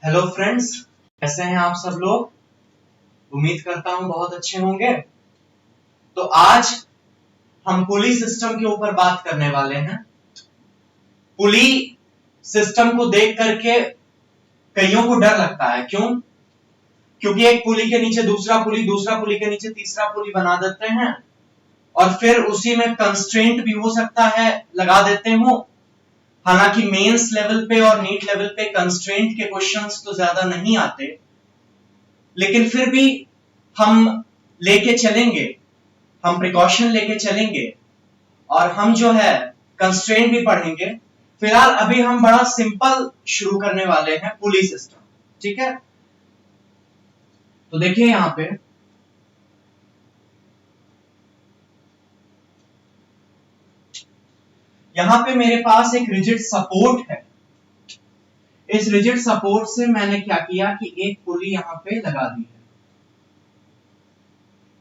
Hello friends, कैसे हैं आप सब लोग। उम्मीद करता हूं बहुत अच्छे होंगे। तो आज हम पुली सिस्टम के ऊपर बात करने वाले हैं। पुली सिस्टम को देख करके कईयों को डर लगता है। क्यों? क्योंकि एक पुली के नीचे दूसरा पुली के नीचे तीसरा पुली बना देते हैं और फिर उसी में कंस्ट्रेंट भी हो सकता है लगा देते हो। हालांकि मेंस लेवल पे और नीट लेवल पे कंस्ट्रेंट के क्वेश्चंस तो ज्यादा नहीं आते, लेकिन फिर भी हम लेके चलेंगे, हम प्रिकॉशन लेके चलेंगे और हम जो है कंस्ट्रेंट भी पढ़ेंगे। फिलहाल अभी हम बड़ा सिंपल शुरू करने वाले हैं पुली सिस्टम, ठीक है। तो देखिए यहां पे मेरे पास एक रिजिड सपोर्ट है। इस रिजिड सपोर्ट से मैंने क्या किया कि एक पुली यहां पे लगा दी है।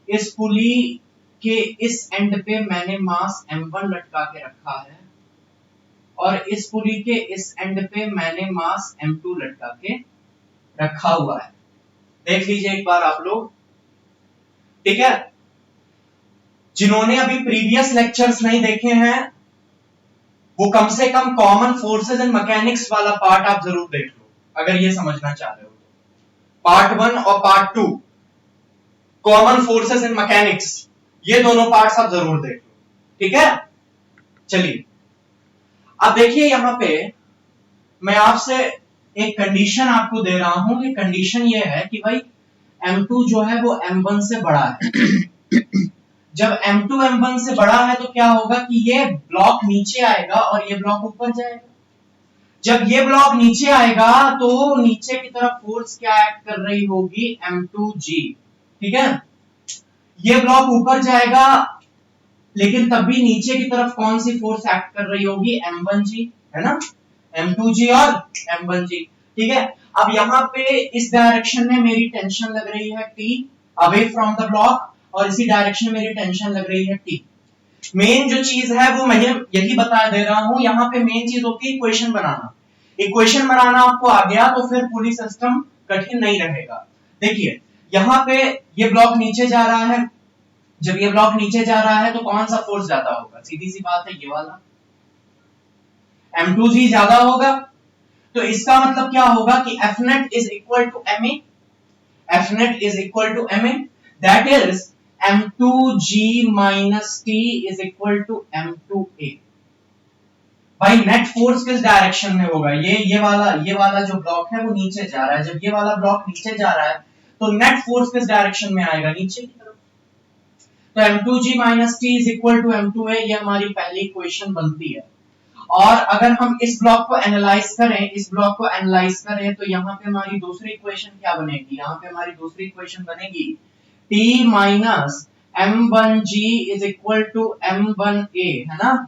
इस पुली के इस एंड पे मैंने मास m1 लटका के रखा है और इस पुली के इस एंड पे मैंने मास m2 लटका के रखा हुआ है। देख लीजिए एक बार आप लोग, ठीक है। जिन्होंने अभी प्रीवियस लेक्चर्स नहीं देखे हैं वो कम से कम कॉमन फोर्सेस एंड मैकेनिक्स वाला पार्ट आप जरूर देख लो, अगर ये समझना चाह रहे हो तो। पार्ट 1 और part 2 common forces and mechanics, ये दोनों पार्ट्स आप जरूर देख लो, ठीक है। चलिए अब देखिए यहां पे मैं आपसे एक कंडीशन आपको दे रहा हूं। ये कंडीशन ये है कि भाई m2 जो है वो m1 से बड़ा है। जब m2 m1 से बड़ा है तो क्या होगा कि ये ब्लॉक नीचे आएगा और ये ब्लॉक ऊपर जाएगा। जब ये ब्लॉक नीचे आएगा तो नीचे की तरफ फोर्स क्या एक्ट कर रही होगी, m2g, ठीक है। ये ब्लॉक ऊपर जाएगा लेकिन तब भी नीचे की तरफ कौन सी फोर्स एक्ट कर रही होगी, m1g, है ना। m2g और m1g, ठीक है। अब यहाँ पे इस डायरेक्शन में मेरी टेंशन लग रही है T away from the block और इसी डायरेक्शन में मेरी टेंशन लग रही है T। मेन जो चीज है वो मैं यही बता दे रहा हूं। यहाँ पे मेन चीज होती है इक्वेशन बनाना। इक्वेशन बनाना आपको आ गया तो फिर पुली सिस्टम कठिन नहीं रहेगा। देखिए यहाँ पे ये ब्लॉक नीचे जा रहा है। जब ये ब्लॉक नीचे जा रहा है तो कौन सा फोर्स ज्यादा होगा, सीधी सी बात है ये वाला, m2g ज्यादा होगा। तो इसका मतलब क्या होगा कि Fnet is equal to ma, Fnet is equal to ma, that is m2g minus t is equal to m2a। भाई नेट फोर्स किस डायरेक्शन में होगा, ये वाला जो ब्लॉक है वो नीचे जा रहा है। जब ये वाला ब्लॉक नीचे जा रहा है तो नेट फोर्स किस डायरेक्शन में आएगा, नीचे की तरफ। तो m2g minus t is equal to m2a, ये हमारी पहली इक्वेशन बनती है। और अगर हम इस ब्लॉक को एनालाइज करें तो यहाँ पे हमारी दूसरी इक्वेशन क्या बनेगी, यहाँ पे हमारी दूसरी इक्वेशन बनेगी t minus m1g is equal to m1a, है ना।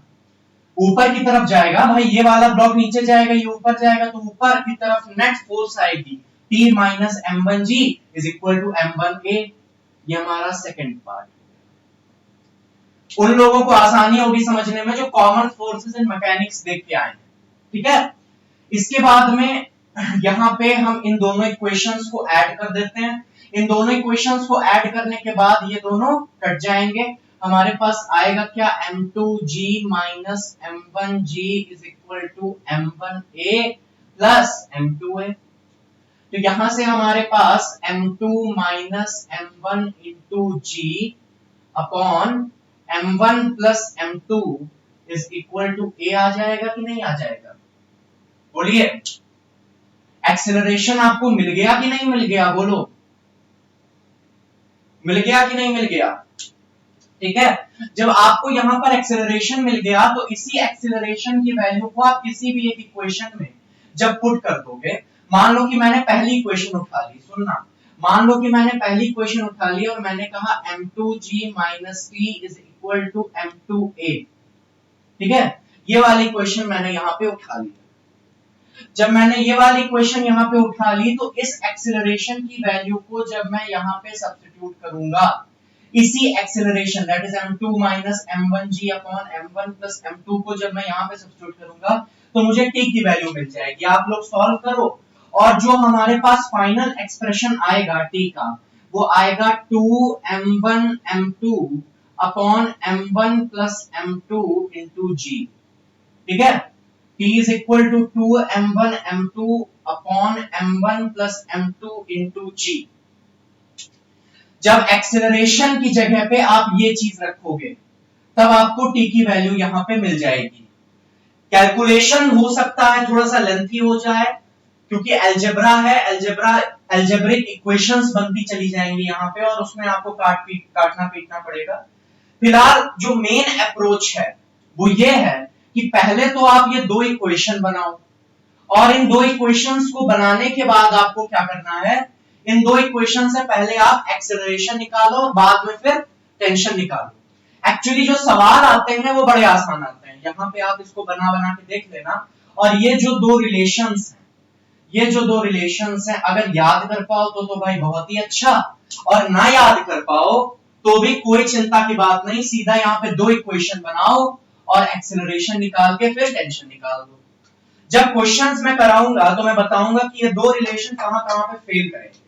ऊपर की तरफ जाएगा भाई, ये वाला ब्लॉक नीचे जाएगा, ये ऊपर जाएगा, तो ऊपर की तरफ नेट फोर्स आएगी t minus m1g is equal to m1a। ये हमारा सेकंड पार्ट। उन लोगों को आसानी होगी समझने में जो कॉमन फोर्सेस एंड मैकेनिक्स देख के आए हैं, ठीक है। इसके बाद में यहाँ पे हम इन दोनों इक्वेशंस को ऐड कर देते हैं। इन दोनों इक्वेशंस को ऐड करने के बाद ये दोनों कट जाएंगे। हमारे पास आएगा क्या, m2g minus m1g is equal to m1a plus m2a। तो यहां से हमारे पास m2 minus m1 into g upon m1 plus m2 is equal to a आ जाएगा कि नहीं आ जाएगा, बोलिए। एक्सेलरेशन आपको मिल गया कि नहीं मिल गया, बोलो। मिल गया कि नहीं मिल गया, ठीक है। जब आपको यहां पर एक्सेलरेशन मिल गया तो इसी एक्सेलरेशन की वैल्यू को आप किसी भी एक इक्वेशन में जब पुट कर दोगे, मान लो कि मैंने पहली इक्वेशन उठा ली, सुनना, मान लो कि मैंने पहली इक्वेशन उठा ली और मैंने कहा m2g minus t is equal to m2a, ठीक है। ये वाली इक्वेशन मैंने यहाँ पे उठा ली। जब मैंने ये वाली इक्वेशन यहाँ पे उठा ली तो इस एक्सेलरेशन की वैल्यू को जब मैं यहाँ पे सब्स्टिट्यूट करूंगा, इसी acceleration that is m2 minus m1g upon m1 plus m2 को जब मैं यहाँ पे सब्स्टिट्यूट करूंगा तो मुझे t की वैल्यू मिल जाएगी। आप लोग सॉल्व करो और जो हमारे पास फाइनल एक्सप्रेशन आएगा टी का वो आएगा 2m1 m2 upon m1 plus m2 into जी। ठीक है, t is equal to 2m1 m2 upon m1 plus m2 into g. जब एक्सेलरेशन की जगह पे आप ये चीज रखोगे तब आपको t की वैल्यू यहां पे मिल जाएगी। कैलकुलेशन हो सकता है थोड़ा सा लेंथी हो जाए क्योंकि अलजेब्रा है, अलजेब्रिक इक्वेशंस बनती चली जाएंगी यहाँ पे और उसमें आपको काटना पीटना पड़ेगा। फिलहाल जो मेन अप्रोच है वो ये है कि पहले तो आप ये दो इक्वेशन बनाओ और इन दो इक्वेशंस को बनाने के बाद आपको क्या करना है, इन दो इक्वेशन से पहले आप एक्सेलरेशन निकालो और बाद में फिर टेंशन निकालो। एक्चुअली जो सवाल आते हैं वो बड़े आसान आते हैं, यहाँ पे आप इसको बना बना के देख लेना। और ये जो दो रिलेशंस हैं, ये जो दो रिलेशंस हैं अगर याद कर पाओ तो भाई बहुत ही अच्छा, और ना याद कर पाओ तो भी कोई चिंता की बात नहीं, सीधा यहाँ पे दो इक्वेशन बनाओ और एक्सेलरेशन निकाल के फिर टेंशन निकाल दो। जब क्वेश्चंस मैं कराऊंगा तो मैं बताऊंगा कि ये दो रिलेशन कहां कहां पे फेल करेंगे।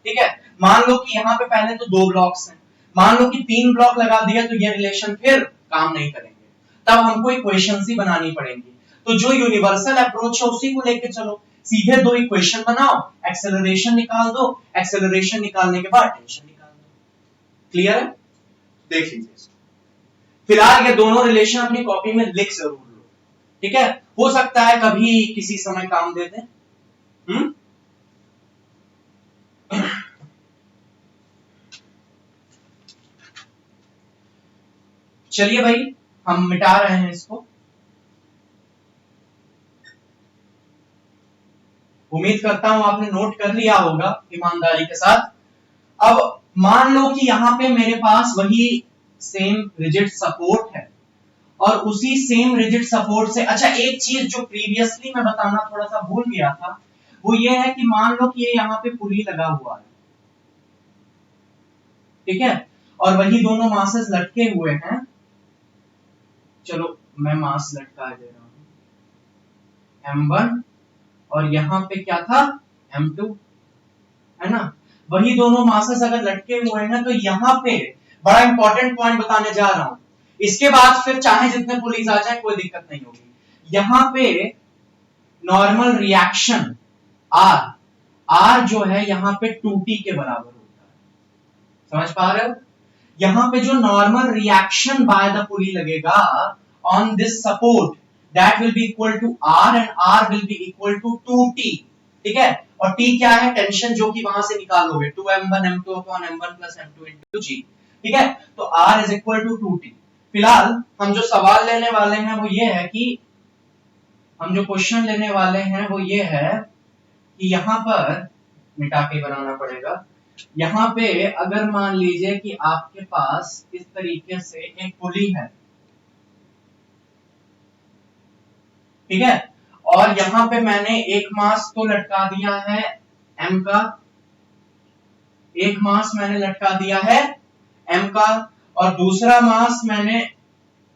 ठीक है, मान लो कि यहाँ पे पहले तो दो ब्लॉक्स हैं, मान लो कि 3 ब्लॉक लगा दिया तो ये रिलेशन फिर काम नहीं करेंगे, तब हमको इक्वेशंस ही बनानी पड़ेंगी। तो जो यूनिवर्सल अप्रोच है उसी को लेके चलो, सीधे दो इक्वेशन बनाओ, एक्सेलरेशन निकाल दो, एक्सेलरेशन निकालने के बाद टेंशन निकाल दो। क्लियर है? देख लीजिए, फिलहाल ये दोनों रिलेशन अपनी कॉपी में लिख जरूर लो। ठीक है, हो सकता है कभी किसी समय काम दे दें। चलिए भाई हम मिटा रहे हैं इसको। उम्मीद करता हूं आपने नोट कर लिया होगा ईमानदारी के साथ। अब मान लो कि यहां पे मेरे पास वही सेम रिजिड सपोर्ट है और उसी सेम रिजिड सपोर्ट से, अच्छा एक चीज जो प्रीवियसली मैं बताना थोड़ा सा भूल गया था वो ये है कि मान लो कि ये यहाँ पे पुली लगा हुआ है, ठीक है, और वही दोनों मासेस लटके हुए हैं। चलो मैं मास लटका दे रहा हूं m1 और यहां पे क्या था m2, है ना। वही दोनों मासेस अगर लटके हुए हैं तो यहां पे बड़ा इंपॉर्टेंट पॉइंट बताने जा रहा हूं, इसके बाद फिर चाहे जितने पुलिस आ जाए कोई दिक्कत नहीं होगी। यहां पे नॉर्मल रिएक्शन R जो है यहां पे 2T के बराबर होता है, समझ पा रहे हो। यहां पे जो normal reaction by the pulley लगेगा on this support that will be equal to R and R will be equal to 2T। ठीक है, और T क्या है, टेंशन जो कि वहां से निकालोगे 2m1 m2 upon m1 plus m2 into g। ठीक है, तो R is equal to 2T। फिलहाल हम जो सवाल लेने वाले हैं वो ये है कि हम जो क्वेश्चन लेने वाले हैं वो ये है कि यहां पर मिटा के बनाना पड़ेगा। यहां पे अगर मान लीजिए कि आपके पास इस तरीके से एक पुली है, ठीक है, और यहां पे मैंने एक मास तो लटका दिया है m का, एक मास मैंने लटका दिया है m का, और दूसरा मास मैंने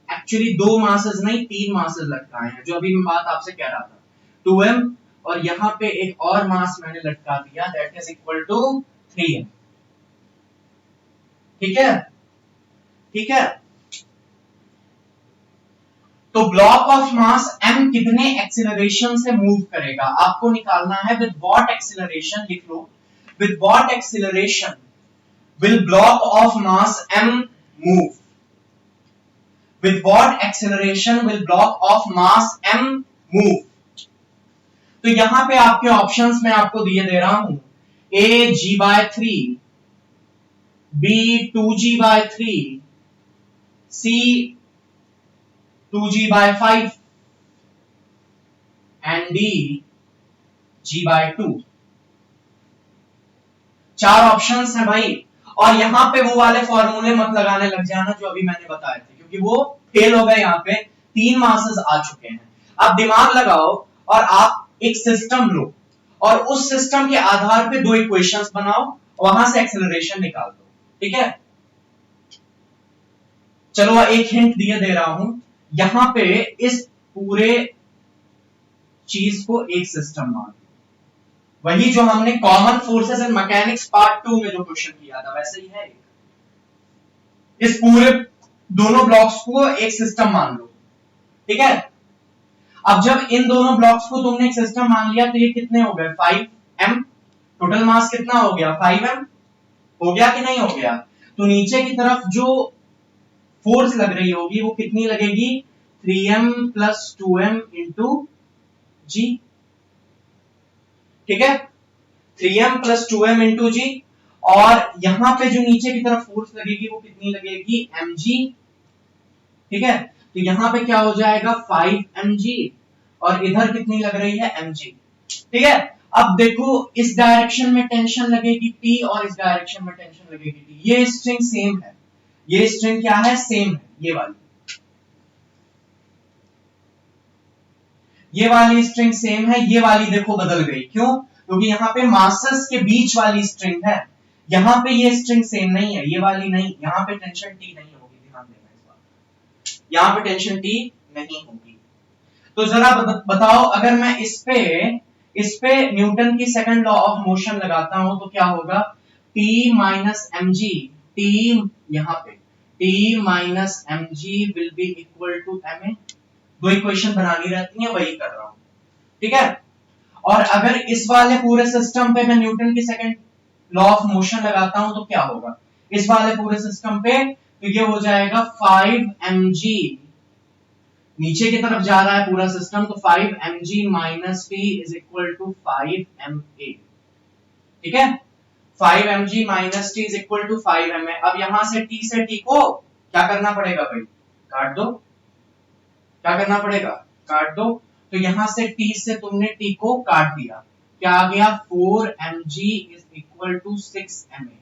एक्चुअली दो मासेस नहीं 3 मासेस लटकाए हैं, जो अभी मैं बात आपसे कह रहा था 2m, और यहां पे एक और मास मैंने लटका दिया that is equal to 3m। ठीक है, ठीक है, तो ब्लॉक ऑफ मास m कितने एक्सीलरेशन से मूव करेगा आपको निकालना है। विद व्हाट एक्सीलरेशन, लिख लो, with what acceleration will block of mass m move, with what acceleration will block of mass m move. तो यहां पे आपके ऑप्शंस मैं आपको दिए दे रहा हूं, a g/3, b 2g/3, c 2g/5 and d g/2। 4 options हैं भाई, और यहां पे वो वाले फॉर्मूले मत लगाने लग जाना जो अभी मैंने बताए थे, क्योंकि वो फेल हो गए। यहां पे 3 मासेस आ चुके हैं। आप दिमाग लगाओ और आप एक सिस्टम लो और उस सिस्टम के आधार पे दो इक्वेशंस बनाओ, वहां से एक्सेलरेशन निकाल दो। ठीक है, चलो एक हिंट दिए दे रहा हूं, यहां पे इस पूरे चीज को एक सिस्टम मान लो, वही जो हमने common forces in mechanics part 2 में जो क्वेश्चन किया था वैसे ही है। इस पूरे दोनों ब्लॉक्स को एक सिस्टम मान लो, ठीक है। अब जब इन दोनों ब्लॉक्स को तुमने एक सिस्टम मान लिया तो ये कितने हो गए 5m, टोटल मास कितना हो गया 5m, हो गया कि नहीं हो गया। तो नीचे की तरफ जो फोर्स लग रही होगी वो कितनी लगेगी 3m प्लस 2m इंटू जी, ठीक है 3m प्लस 2m इंटू जी। और यहां पे जो नीचे की तरफ फोर्स लगेगी वो कितनी लगेगी mg, ठीक है। तो यहां पे क्या हो जाएगा 5mg और इधर कितनी लग रही है mg, ठीक है। अब देखो इस डायरेक्शन में टेंशन लगेगी T और इस डायरेक्शन में टेंशन लगेगी T। ये स्ट्रिंग सेम है, ये स्ट्रिंग क्या है सेम है, ये वाली स्ट्रिंग सेम है, ये वाली देखो बदल गई, क्यों? क्योंकि यहाँ पे मासेस के बीच वाली स्ट्रिंग है, यहाँ पे ये स्ट्रिंग सेम नहीं है, ये वाली नहीं, यहाँ पे टेंशन T नहीं होगी, ध्यान देना इस बात, यहाँ पे टेंशन T नहीं होगी। तो जरा बताओ अगर मैं इस पे न्यूटन की सेकंड लॉ ऑफ मोशन लगाता हूं तो क्या होगा T माइनस mg, T यहाँ पे T minus mg will be equal to ma। दो इक्वेशन बनानी रहती है, वही कर रहा हूं, ठीक है। और अगर इस वाले पूरे सिस्टम पे मैं न्यूटन की सेकंड लॉ ऑफ मोशन लगाता हूं तो क्या होगा इस वाले पूरे सिस्टम पे, तो ये हो जाएगा 5mg, नीचे की तरफ जा रहा है पूरा सिस्टम, तो 5mg minus t is equal to 5ma, ठीक है 5mg minus t is equal to 5ma। अब यहां से t को क्या करना पड़ेगा भाई, काट दो, क्या करना पड़ेगा काट दो। तो यहां से t से तुमने t को काट दिया, क्या आ गया 4mg is equal to 6ma,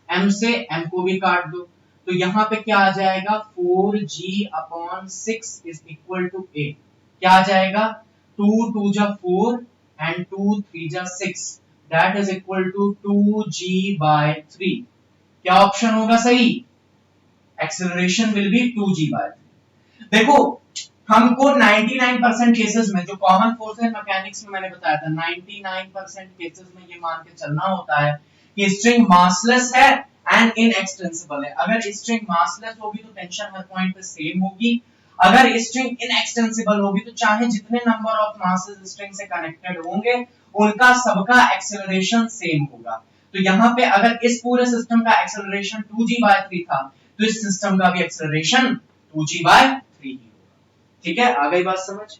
m से m को भी काट दो, तो यहां पे क्या आ जाएगा 4g upon 6 is equal to a, क्या आ जाएगा 2 2 जा 4 एंड 2 3 जा 6 that is equal to 2g by 3। क्या ऑप्शन होगा सही, acceleration will be 2g by 3। देखो हमको 99% केसेस में जो कॉमन फोर्स है मैकेनिक्स में मैंने बताया था 99% केसेस में ये मान के चलना होता है कि स्ट्रिंग मासलेस है एंड इनएक्सटेंसिबल है। अगर स्ट्रिंग मासलेस होगी तो टेंशन हर पॉइंट पे सेम होगी, अगर स्ट्रिंग इनएक्सटेंसिबल होगी तो चाहे जितने नंबर ऑफ मासेस स्ट्रिंग से कनेक्टेड होंगे उनका सबका एक्सेलरेशन सेम होगा। तो यहाँ पे अगर इस पूरे सिस्टम का एक्सेलरेशन 2g/3 था तो इस सिस्टम का भी एक्सेलरेशन 2g/3 ही, ठीक है। आ गई बात समझ,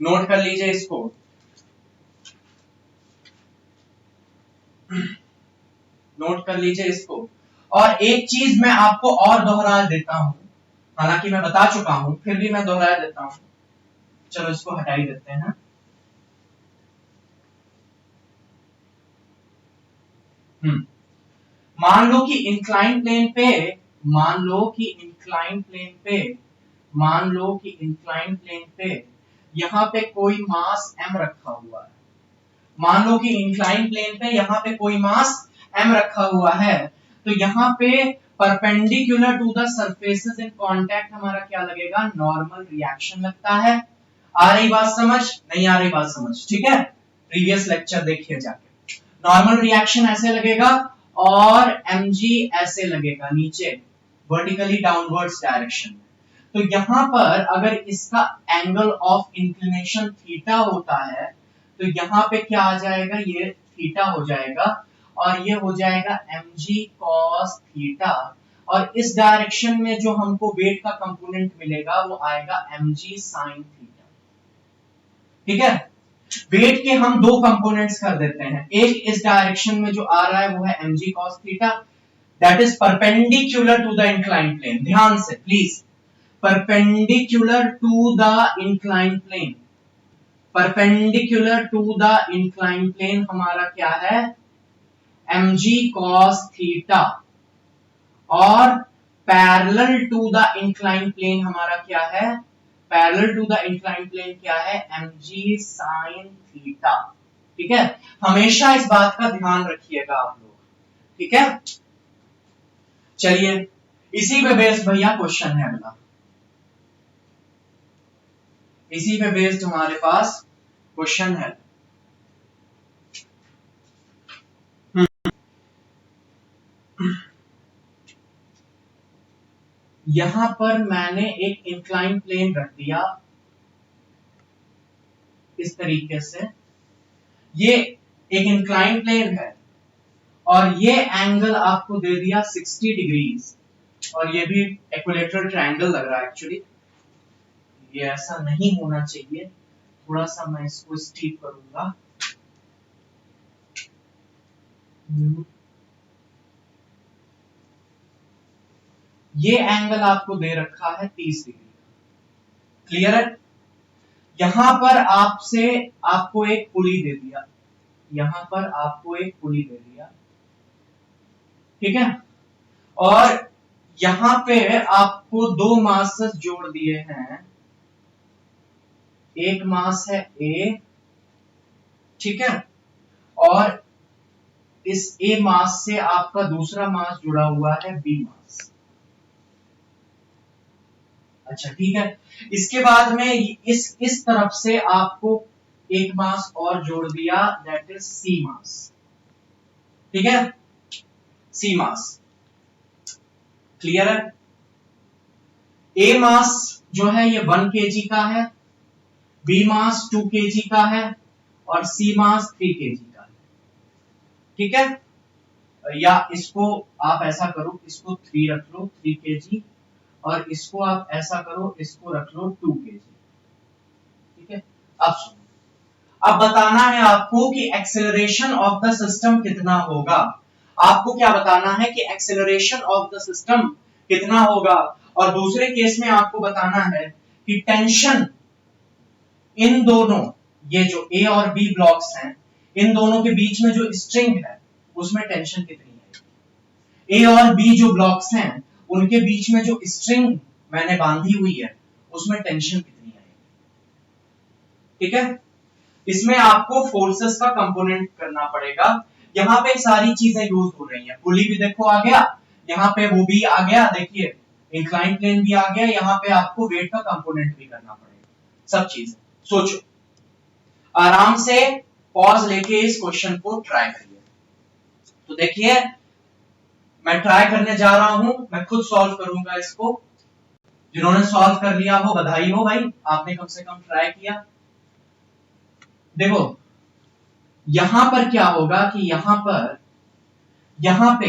नोट कर लीजिए इसको, नोट कर लीजिए इसको। और एक चीज मैं आपको और दोहरा देता हूं, हालांकि मैं बता चुका हूं फिर भी मैं दोहरा देता हूं, चलो इसको हटा ही देते हैं। मान लो कि इंक्लाइन प्लेन पे, मान लो कि इंक्लाइन प्लेन पे, मान लो कि इंक्लाइन प्लेन पे यहां पे कोई मास m रखा हुआ है, मान लो कि इंक्लाइन प्लेन पे यहां पे कोई मास m रखा हुआ है, तो यहां पे perpendicular to the surfaces in contact हमारा क्या लगेगा नॉर्मल रिएक्शन लगता है। आ रही बात समझ, नहीं आ रही बात समझ, ठीक है प्रीवियस लेक्चर देखिए जाके। नॉर्मल रिएक्शन ऐसे लगेगा और mg ऐसे लगेगा नीचे वर्टिकली डाउनवर्ड्स डायरेक्शन में। तो यहां पर अगर इसका एंगल ऑफ इंक्लिनेशन थीटा होता है तो यहां पे क्या आ जाएगा ये थीटा हो जाएगा और ये हो जाएगा mg cos थीटा, और इस डायरेक्शन में जो हमको वेट का कंपोनेंट मिलेगा वो आएगा mg sin थीटा, ठीक है। वेट के हम दो कंपोनेंट्स कर देते हैं, एक इस डायरेक्शन में जो आ रहा है वो है mg cos theta that is perpendicular to the inclined plane, ध्यान से please, perpendicular to the inclined plane, perpendicular to the inclined plane हमारा क्या है mg cos theta, और parallel to the inclined plane हमारा क्या है, parallel to the inclined plane क्या है mg sin theta, ठीक है। हमेशा इस बात का ध्यान रखिएगा आप लोग, ठीक है। चलिए इसी पे बेस्ड भैया क्वेश्चन है अगला, इसी पे बेस्ड हमारे पास क्वेश्चन है। यहां पर मैंने एक इंक्लाइन प्लेन रख दिया इस तरीके से, ये एक इंक्लाइन प्लेन है और ये एंगल आपको दे दिया 60 डिग्रीज, और ये भी इक्विलैटरल ट्रायंगल लग रहा है एक्चुअली, ये ऐसा नहीं होना चाहिए, थोड़ा सा मैं इसको स्टीप करूंगा। ये एंगल आपको दे रखा है 30 डिग्री, क्लियर है। यहां पर आपको एक पुली दे दिया, यहां पर आपको एक पुली दे दिया, ठीक है, और यहां पे आपको दो मासेस जोड़ दिए हैं, एक मास है ए, ठीक है, और इस ए मास से आपका दूसरा मास जुड़ा हुआ है बी मास। अच्छा ठीक है, इसके बाद में इस तरफ से आपको एक मास और जोड़ दिया, दैट इज सी मास, ठीक है, सी मास, क्लियर है। ए मास जो है ये 1 kg का है, बी मास 2 kg का है और सी मास 3 kg का है, ठीक है, या इसको आप ऐसा करो, इसको 3 रख लो 3 kg, और इसको आप ऐसा करो, इसको रख लो 2 kg, ठीक है। अब सुनो, अब बताना है आपको कि एक्सेलरेशन ऑफ द सिस्टम कितना होगा, आपको क्या बताना है कि एक्सेलरेशन ऑफ द सिस्टम कितना होगा, और दूसरे केस में आपको बताना है कि टेंशन इन दोनों, ये जो ए और बी ब्लॉक्स हैं, इन दोनों के बीच में जो स्ट्रिंग है उसमें टेंशन कितनी है, ए और बी जो ब्लॉक्स हैं उनके बीच में जो स्ट्रिंग मैंने बांधी हुई है उसमें टेंशन कितनी आएगी, ठीक है। इसमें आपको फोर्सेस का कंपोनेंट करना पड़ेगा, यहाँ पे सारी चीजें यूज हो रही हैं, पुली भी देखो आ गया, यहाँ पे वो भी आ गया, देखिए इंक्लाइन प्लेन भी आ गया, यहाँ पे आपको वेट का कंपोनेंट भी करना पड़ेगा, सब चीजें सोचो, आराम से पॉज लेके इस क्वेश्चन को ट्राई करिए। तो देखिए मैं ट्राई करने जा रहा हूं, मैं खुद सॉल्व करूंगा इसको, जिन्होंने सॉल्व कर लिया हो बधाई हो भाई, आपने कम से कम ट्राई किया। देखो यहां पर क्या होगा कि यहां पे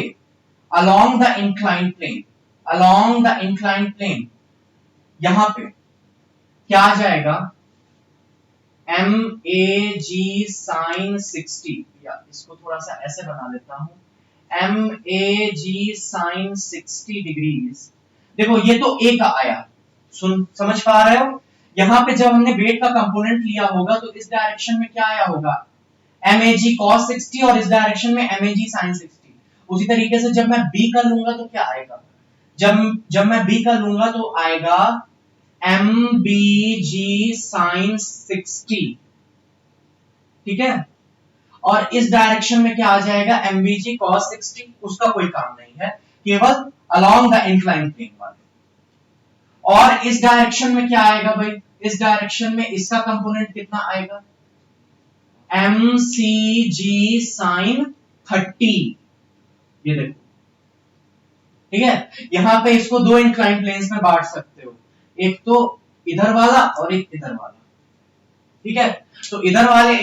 along the inclined plane, along the inclined plane यहां पे क्या आ जाएगा, एम ए जी साइन 60, या इसको थोड़ा सा ऐसे बना देता हूं, M A G sine 60 degrees. देखो ये तो ए का आया, समझ पा रहे हो, यहां पे जब हमने वेट का कंपोनेंट लिया होगा तो इस डायरेक्शन में क्या आया होगा, एम ए जी कॉस 60, और इस डायरेक्शन में एम ए जी साइन 60। उसी तरीके से जब मैं बी का लूंगा तो क्या आएगा, जब मैं बी का लूंगा तो आएगा एम बी जी साइन 60, ठीक है, और इस डायरेक्शन में क्या आ जाएगा, एम बी जी कॉस 60, उसका कोई काम नहीं है, केवल अलोंग द इंक्लाइन प्लेन वाले। और इस डायरेक्शन में क्या आएगा भाई, इस डायरेक्शन में इसका कंपोनेंट कितना आएगा, एम सी जी साइन 30, ये देखो, ठीक है। यहां पे इसको दो इंक्लाइन प्लेन्स में बांट सकते हो, एक तो इधर वाला और एक इधर वाला, ठीक है, तो इधर वाले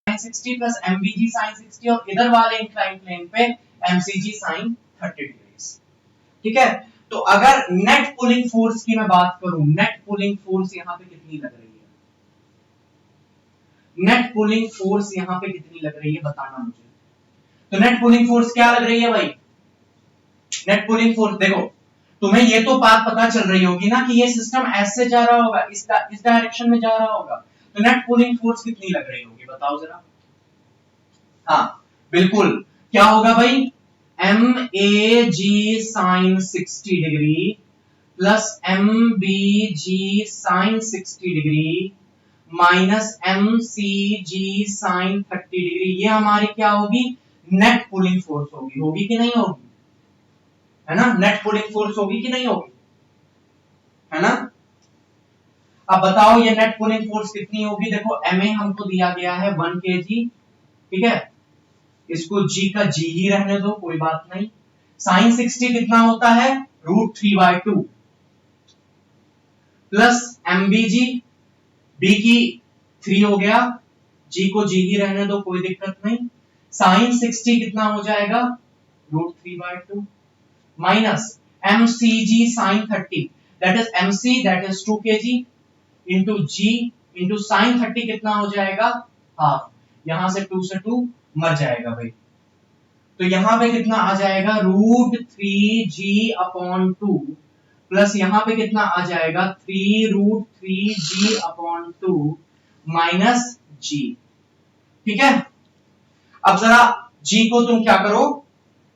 60 प्लस एमबीजी साइन 60, और इधर वाले इंक्लाइन प्लेन पे एमसीजी साइन 30 डिग्री, ठीक है। तो अगर नेट पुलिंग फोर्स की मैं बात करूं, नेट पुलिंग फोर्स यहां पे कितनी लग रही है, नेट पुलिंग फोर्स यहां पे कितनी लग रही है बताना मुझे। तो नेट पुलिंग फोर्स क्या लग रही है भाई, नेट पुलिंग फोर्स देखो, तुम्हें ये तो बात पता चल रही होगी ना कि ये सिस्टम ऐसे जा रहा होगा, इस डायरेक्शन में जा रहा होगा, तो नेट पुलिंग फोर्स कितनी लग रही होगी बताओ जरा। हाँ बिल्कुल, क्या होगा भाई, M A G sine 60 degree plus M B G sine 60 degree minus M C G sine 30 degree, ये हमारी क्या होगी, नेट पुलिंग फोर्स होगी, होगी कि नहीं होगी, है ना, नेट पुलिंग फोर्स होगी कि नहीं होगी, है ना। अब बताओ ये नेट पुलिंग फोर्स कितनी होगी, देखो एम ए हमको दिया गया है 1 kg, ठीक है, इसको जी का जी ही रहने दो, कोई बात नहीं। साइन 60 कितना होता है, √3/2 प्लस MBG, B की 3 हो गया, G को G ही रहने दो, कोई दिक्कत नहीं। sin 60 कितना हो जाएगा, √3/2 minus MCG sin 30, that is MC, that is 2 kg into G into sin 30 कितना हो जाएगा, हाफ। यहां से 2 से 2 मर जाएगा भाई, तो यहां पे कितना आ जाएगा, √3G/2 प्लस यहां पे कितना आ जाएगा, 3√3G/2 माइनस G। ठीक है, अब जरा G को तुम क्या करो,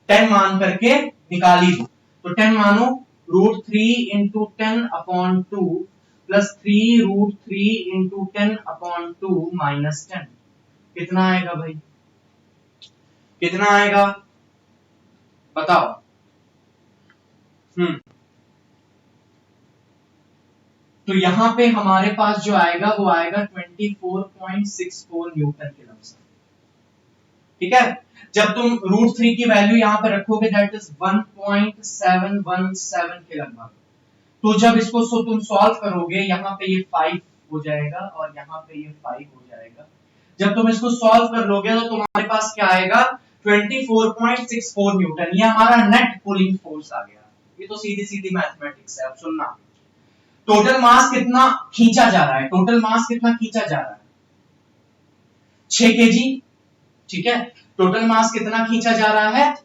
10 मान करके निकाल ही दो, तो 10 मानो, √3 into 10/2 प्लस 3√3 into 10/2 माइनस 10, कितना आएगा भाई, कितना आएगा बताओ। तो यहां पे हमारे पास जो आएगा वो आएगा 24.64 न्यूटन के लमसम। ठीक है, जब तुम √3 की वैल्यू यहां पे रखोगे दैट इज 1.717 के लगभग, तो जब इसको तुम सॉल्व करोगे, यहां पे ये 5 हो जाएगा और यहां पे ये 5 हो जाएगा। जब तुम इसको सॉल्व कर लोगे तो तुम्हारे पास क्या आएगा, 24.64 न्यूटन। ये हमारा नेट पुलिंग फोर्स आ गया। ये तो सीधी सीधी मैथमेटिक्स है। अब सुनना, टोटल मास कितना खींचा जा रहा है, टोटल मास कितना खींचा जा रहा है, 6 केजी। ठीक है, टोटल मास कितना खींचा जा रहा है,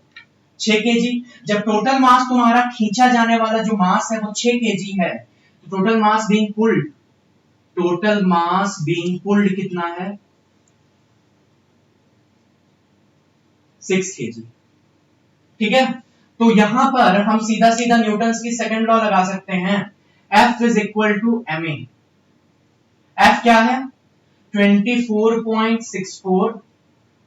6 केजी। जब टोटल मास तुम्हारा खींचा जाने वाला जो मास है वो 6 केजी है, तो total mass being pulled, total mass being pulled कितना है, 6 केजी। ठीक है, तो यहां पर हम सीधा सीधा न्यूटन्स की सेकंड लॉ लगा सकते हैं, F is equal to ma। F क्या है, 24.64,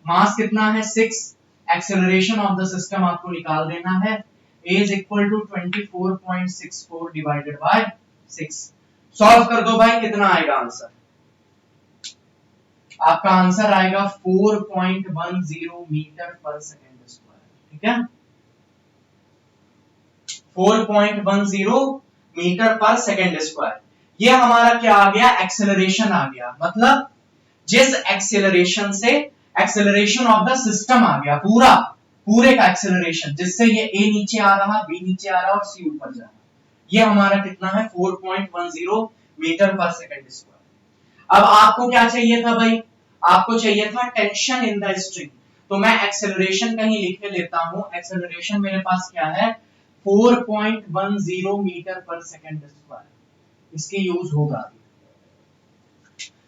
मास कितना है 6, एक्सेलरेशन ऑफ द सिस्टम आपको निकाल देना है, A is equal to 24.64 divided by 6। Solve कर दो भाई, कितना आएगा आंसर, आपका आंसर आएगा 4.10 मीटर पर सेकेंड स्क्वायर। ठीक है, 4.10 मीटर पर सेकेंड स्क्वायर। ये हमारा क्या आ गया, एक्सेलरेशन आ गया। मतलब जिस एक्सेलरेशन से, एक्सेलरेशन ऑफ द सिस्टम आ गया, पूरे का एक्सेलरेशन, जिससे ये A नीचे आ रहा, B नीचे आ रहा और C ऊपर जा रहा, ये हमारा कितना है, 4.10 मीटर पर सेकेंड स्क्वायर। अब आपको क्या चाहिए था भाई, आपको चाहिए था टेंशन इन द स्ट्रिंग। तो मैं एक्सेलरेशन कहीं लिख लेता हूं, एक्सेलरेशन मेरे पास क्या है, 4.10 मीटर पर सेकेंड स्क्वायर, इसके यूज होगा।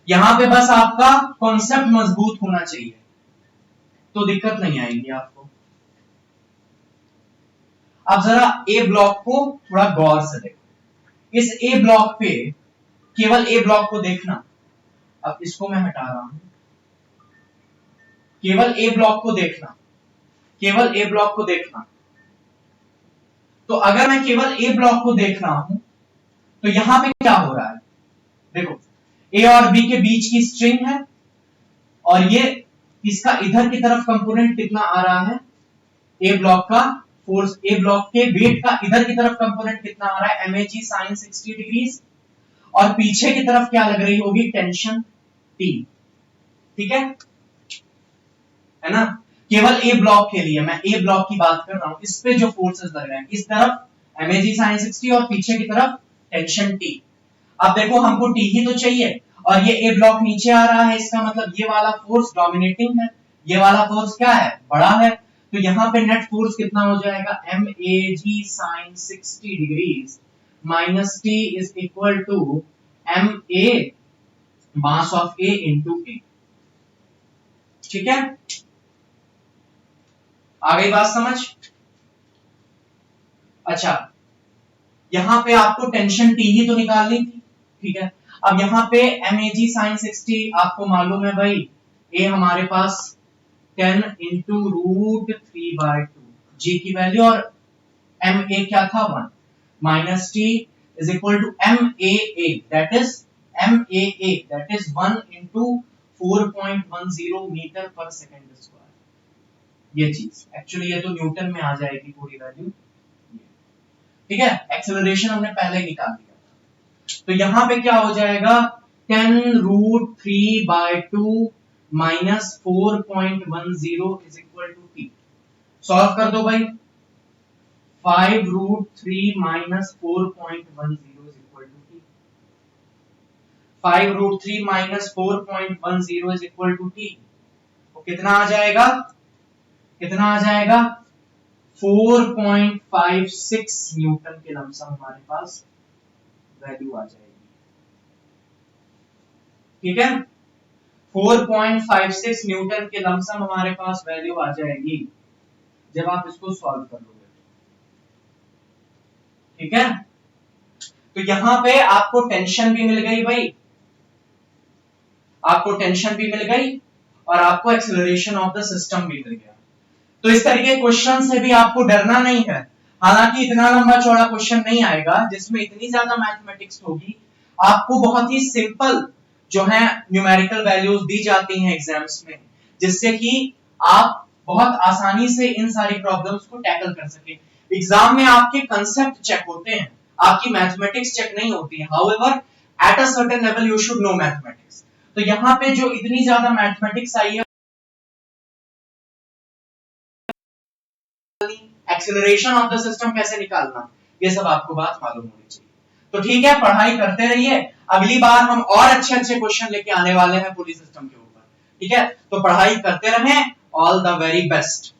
यहां पे बस आपका कॉन्सेप्ट मजबूत होना चाहिए, तो दिक्कत नहीं आएगी आपको। अब जरा ए ब्लॉक को थोड़ा गौर से देखो। इस ए ब्लॉक पे, केवल ए ब्लॉक को देखना। अब इसको मैं हटा रहा हूं, केवल ए ब्लॉक को देखना, केवल ए ब्लॉक को देखना। तो अगर मैं केवल ए ब्लॉक को देख रहा हूं, तो यहां पे क्या हो रहा है, देखो ए और बी के बीच की स्ट्रिंग है, और ये इसका इधर की तरफ कंपोनेंट कितना आ रहा है, ए ब्लॉक का फोर्स, ए ब्लॉक के वेट का इधर की तरफ कंपोनेंट कितना आ रहा है, MAG sin 60 डिग्री, और पीछे की तरफ क्या लग रही होगी, टेंशन T। ठीक है ना, केवल ए ब्लॉक के लिए मैं ए ब्लॉक की बात कर रहा हूं, इस पे जो फोर्सेस लग रहे हैं, इस तरफ MAG sin 60 और पीछे की तरफ टेंशन T। अब देखो हमको T ही तो चाहिए, और ये ए ब्लॉक नीचे आ रहा है, इसका मतलब ये वाला फोर्स डोमिनेटिंग है, ये वाला फोर्स क्या है, बड़ा है। तो यहां पे नेट फोर्स कितना हो जाएगा, MAG sin 60 degrees minus T is equal to MA mass of A into A। ठीक है, आ गई बात समझ। अच्छा, यहां पे आपको टेंशन T ही तो निकालनी थी। ठीक है, अब यहां पे MAG sin 60 आपको मालूम है भाई, A हमारे पास 10 इंटू √3/2, G की वैल्यू, और MA क्या था 1, minus T is equal to MAA, that is 1 into 4.10 metre per second square. ये चीज एक्चुअली ये तो न्यूटन में आ जाएगी पूरी वैल्यू। ठीक है, एक्सेलरेशन हमने पहले ही निकाल दिया था। तो यहां पे क्या हो जाएगा 10√3/2 minus 4.10 is equal to T. Solve कर दो भाई। 5√3 minus 4.10 is equal to T. 5√3 minus 4.10 is equal to T. तो कितना आ जाएगा, कितना आ जाएगा 4.56 न्यूटन के लमसम हमारे पास वैल्यू आ जाएगी। ठीक है, 4.56 न्यूटन के लमसम हमारे पास वैल्यू आ जाएगी जब आप इसको सॉल्व कर लोगे। ठीक है, तो यहां पे आपको टेंशन भी मिल गई भाई, आपको टेंशन भी मिल गई और आपको एक्सेलरेशन ऑफ द सिस्टम भी मिल गया। तो इस तरीके क्वेश्चन से भी आपको डरना नहीं है। हालांकि इतना लंबा चौड़ा क्वेश्चन नहीं आएगा जिसमें इतनी ज्यादा मैथमेटिक्स होगी, आपको बहुत ही सिंपल जो है न्यूमेरिकल वैल्यूज दी जाती हैं एग्जाम्स में, जिससे कि आप बहुत आसानी से इन सारी प्रॉब्लम्स को टैकल कर सके। एग्जाम में आपके कंसेप्ट चेक होते हैं, आपकी मैथमेटिक्स चेक नहीं होती है। However at a certain level you should know mathematics. तो यहां पे जो इतनी ज्यादा मैथमेटिक्स आई है, एक्सेलरेशन ऑफ द सिस्टम कैसे निकालना, ये सब आपको बात मालूम होनी चाहिए। तो ठीक है, पढ़ाई करते रहिए। अगली बार हम और अच्छे अच्छे क्वेश्चन लेके आने वाले हैं पुलिस सिस्टम के ऊपर। ठीक है, तो पढ़ाई करते रहें। All the very best.